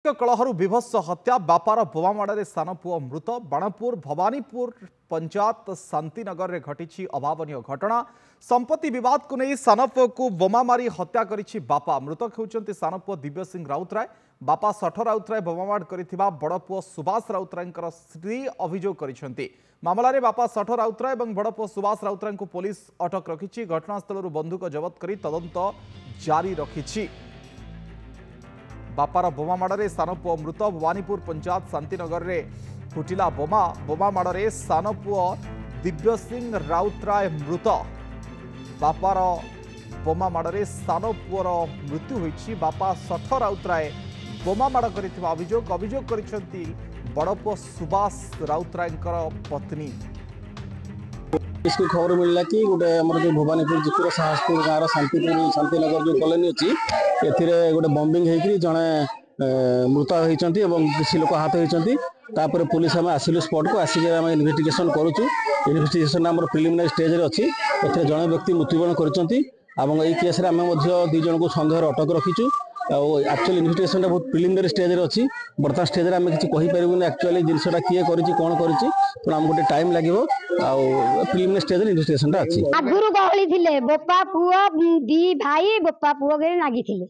कलहरु विभत्स हत्या बापार बोमा माड़े सान पुओ मृत बाणपुर भवानीपुर पंचायत शांतिनगर में घटी अभावन घटना संपत्ति विवाद को नहीं सान पुओ को बोमा मारी हत्या करिछि बापा मृतक होउछन्ति सान पुओ दिव्य सिंह राउतराय बापा सठ राउतराय बोमामाड़ करिथिबा बड़ पुओ सुभाष राउतरायंकर स्त्री अभियोग करिसेंति मामला रे बापा सठ राउतराय और बड़ पुओ सुभाष राउतराय को पुलिस अटक रखिछि घटनास्थल बंधुक जबत करी तदंत जारी रखिछि। बापार बोमा माड़े सान पुओ मृत भवानीपुर पंचायत शांतिनगर में फुटिला बोमा माड़े सान पुओ दिव्य सिंह राउतराय मृत बापार बोमा माड़े सान पुओर मृत्यु होइछि। बापा सठ राउतराय बोमा माड़ करिथिबा अभियोग करिसेंति बड़ पुओ सुभाष राउतरायंकर पत्नी। इसको खबर मिलला कि गोटे आम जो भवानीपुर जिपुर साहसपुर गाँव शांतिनगर जो कॉलोनी अच्छी ए गोटे बम्बिंग होकर जड़े मृत होती किसी लोक आहत होती पुलिस आम आसिलु स्पॉट को आसिक इन्वेस्टिगेशन करुचु। इन्वेस्टिगेशन आम प्रिलिमिनारी स्टेज रे अच्छी ए जड़े व्यक्ति मृत्युवरण कर केस आम दी जन को सन्देह अटक रखीचु। एक्चुअली इन्वेस्टिगेशन बहुत प्रिलिमिनारी स्टेज रे अच्छी बर्तमान स्टेज रे आम किसी कहीपर एक्चुअली जिनसा किए कौन कर गोटे टाइम लगे प्रिलिमिनारी स्टेज रे इन्वेस्टिगेशन अच्छी। आगुरु गहली थिले बोपा पुओ दी भाई बोपा पुओ के नागी थिले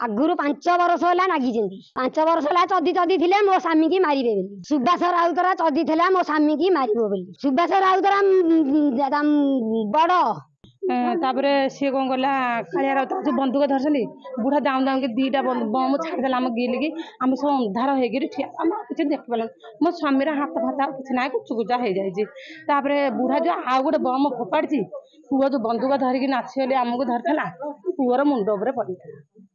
आगुरु 5 वर्ष होला नागी जंदी 5 वर्ष होला चदी थिले मो स्वामी की मारिबे बोली सुभाष राउतरा चदी थिला मो स्वामी की मारिबो बोली सुभाष राउतरा बड़ तापर सी कौन कला कालिया राउत जो बंदूक धरसली बुढ़ा दाम दाम के दीटा बम छाड़देला आम गिल की आम सब अंधार होकर किसी देख पाल मो स्वामी हाथ फात किसी ना कुचुकुचा हो जाए बुढ़ा जो आउ गोटे बम फोपाड़ी पुओ जो बंदूक धरिकी नाचली आमको धरला पुओर मुंड उपर पड़ा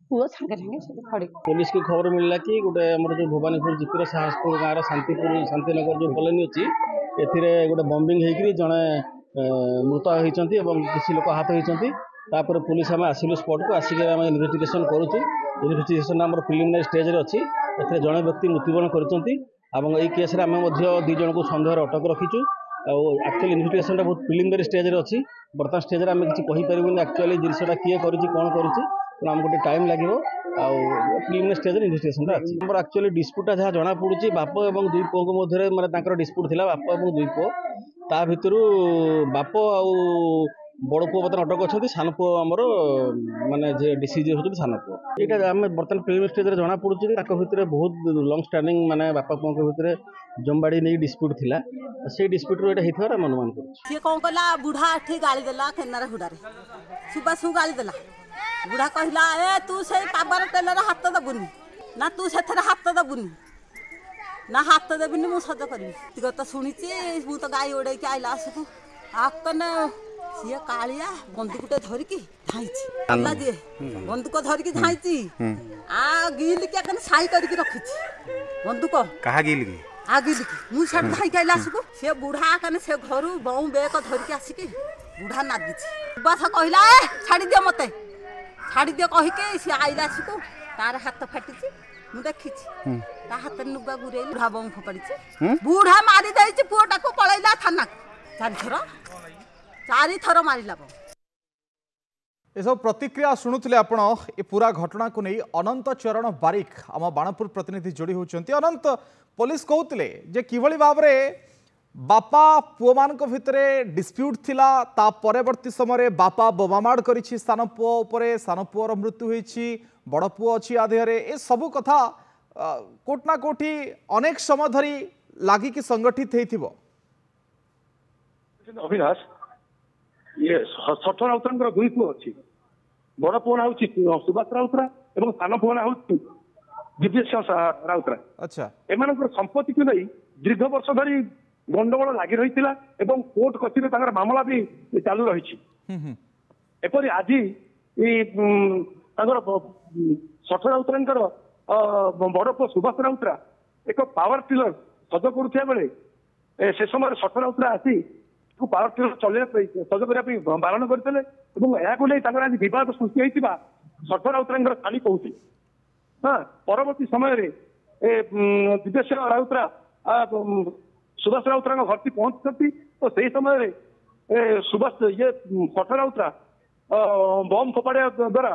पुओ सागे सागे खड़ी। पुलिस को खबर मिलला कि गोटे आम जो भवानीपुर जिपुर साहसपुर गाँव शांतिनगर जो कॉलोनी अच्छी ए गोटे बम्बिंग होकर जड़े मृत होती किसी लोक आहत होती पुलिस आम आसिलु स्पॉट को आसिक इन्वेस्टिगेशन करुचु। इन्वेस्टिगेशन आम प्रिलिमिनारी स्टेज रे अच्छी ए जड़े व्यक्ति मृत्युवरण कर केस आम दी जन को सन्देह अटक रखीचु। एक्चुअली इन्वेस्टिगेशन बहुत प्रिलिमिनारी स्टेज रे अच्छी बर्तमान स्टेज रे आम किसी कहीपर एक्चुअली जिनसा किए कौन कर गोटे टाइम लगे प्रिलिमिनारी स्टेज रे इन्वेस्टिगेशन अच्छी। एक्चुअली डिस्प्यूटा जहाँ जना पड़ी बाप और दुई पुओं मध्य मानते डिस्प्यूट था बाप और दुई पुओ ता भितर बाप आउ बड़ पुओ बर्तमान अटक अच्छा सान पुओ आमर माने डिसीज होती सान पुओ यहाँ आम बर्तमान प्रिलिमिनारी स्टेज रे जना पड़ी भितर बहुत लंग स्टांडिंग माने बापा पुओं भितर जमबाड़ी नहीं डिस्प्यूट थिला से डिस्प्यूट रो एटा हेथार अनुमान कर से कौन कला बुढ़ा एठी गाली देला केनारे हुडारे सुबास गाली देला बुढ़ा कहला ए तू से पावर टेलर हाथ दबुनी ना तू सेथरे हाथ दबुनी ना हाथ देविनी मु सज करी तो शुणी मु तो गाई ओड़े आईला आसकू आकने सी कालिया बंदूकटे धरिकी धाई बंदूक धरिकी धाई आ गिल के साई करके रखी बंदूक कहा गिल की आ गिल की मुझे धाई आईला आसकू से बुढ़ा कने से घर बहु बेक धरिकी आसिकी बुढ़ा नादी बस कहला छाड़ी दियो मते छाड़ी दियो कहीके सी आईला आसकू तार हाथ फाटी मु देखी हाथ नुगा गुरे बुढ़ा बम फोपाड़ी बुढ़ा मारी दे पुओटा को पलैला थाना चारि थर मारिला बम। ये सब प्रतिक्रिया शुणुले आपण ए पूरा घटना को नहीं अनंत चरण बारिक आम बाणपुर प्रतिनिधि जोड़ी होती अनंत पुलिस कहते जे किभली भाव में बापा पुओ मान भितर डिस्प्यूट थिला ता परवर्ती समय बापा बोमामाड़ करिछि सान पुओ उपरे सान पुओर मृत्यु होइछि बड़ पुओ अच्छी आधे ए सबू कथा कोटना कोठी अनेक समय धरी लागिकी संगठित हेथिबो। अविनाश ये सठ राउतर दुई पुओ अच्छी बड़ पुओ ना सुभाष राउतरा और सान पुओ ना दिव्य सिंह राउतरा। अच्छा एम संपत्ति को नहीं दीर्घ वर्ष धरी गंडगोल लगी रही कोर्ट कचेरी मामला भी चालू रही एपरी आज सठ राउतर बड़ पुओ सुभाष राउतरा एक पावर टिलर सज करुवा बेले से समय सठ राउतरा आसी पावर टिलर चल सज करने बारण करते आज बद सृष्टि होता सठ राउतर खाली कहती हाँ परवर्ती समय दिव्य सिंह राउतरा सुभाष राउतरा घर पहुंचती तो से समय सुभाष ये सठ राउतरा बम फोपाड़ा द्वारा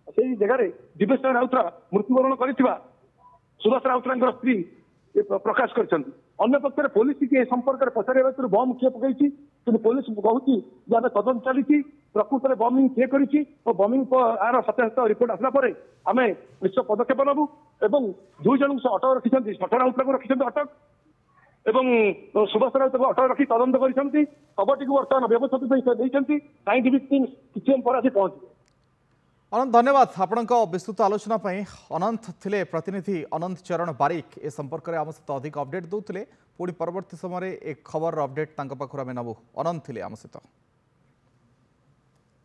से जगह दिव्य सिंह राउतरा मृत्युवरण कर सुभाष राउतराय स्त्री प्रकाश करछन्ती अन्य पक्ष पुलिस के संपर्क में पचार बम किए पकई कि पुलिस कहूँ आम तदंत चली प्रकृत में बमिंग किए कर बमिंग आर सत्यासत्य रिपोर्ट आसला आम निश्चय पदक्षेप नबू एवं दुई जन से अटक रखिंट सठा राउतराय को रखिंट अटक एवं सुभाष राउत अटक रखी तदंत कर खबरटी बर्तमान व्यवस्थित साइंटिफिक टीम किसी पर आसी पहुंचे। अनंत धन्यवाद आपण विस्तृत आलोचना अनंत थिले प्रतिनिधि अनंत चरण बारिक ए संपर्क में आम सहित अधिक अपडेट दूसरे पुणी परवर्ती समय एक खबर अपडेट पाखु आम नबू अनंत थिले आम सहित।